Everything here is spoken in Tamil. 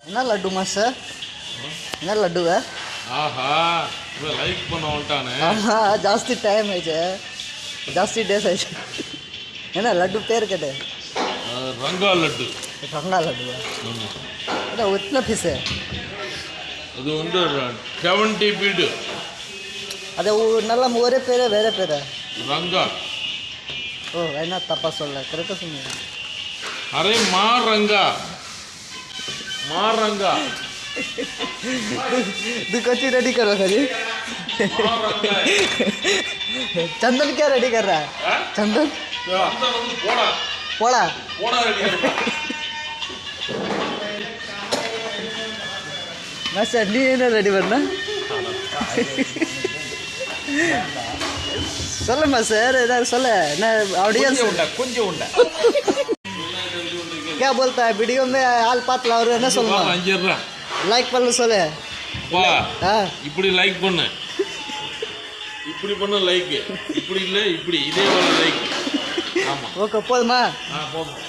என்ன லட்டு மாஸ்டர்? என்ன லட்டுவா? ஆஹா இவன் லைக் பண்ண வந்துட்டானே. ஆமாம், ஜாஸ்தி டைம் ஆயிடுச்சு, ஜாஸ்தி டேஸ் ஆயிடுச்சு. என்ன லட்டு பேர் கேட்டு? ரங்கா லட்டு. ரங்கா லட்டுவா? என்ன எத்தனை பீஸு? அது வந்து 70 பீடு. அது நல்லா ஒரே பேர் வேறு பேர்? ரங்கா. ஓ என்ன தப்பா சொல்ல, கரெக்டாக சொன்னீங்க. அரே மாரங்கா मारंगा दुकाची रेडी कर रहा है चंदन क्या रेडी कर रहा है? चंदन पोड़ा पोड़ा पोड़ा रेडी कर रहा है। मैं चटनी ना रेडी करना சொல்லுமா சார், ஏதாவது சொல்ல. நான் ऑडियंस கொஞ்சம் உண்டா क्या बोलता है वीडियो में हाल पात ला और ना சொல்லுமா 5 ரூபா லைக் பண்ணு சொல்லு. வா இப்படி லைக் பண்ணு, இப்படி பண்ண லைக், இப்படி இல்ல இப்படி இதே போல லைக். ஆமா ஓகே போதுமா? போதும்.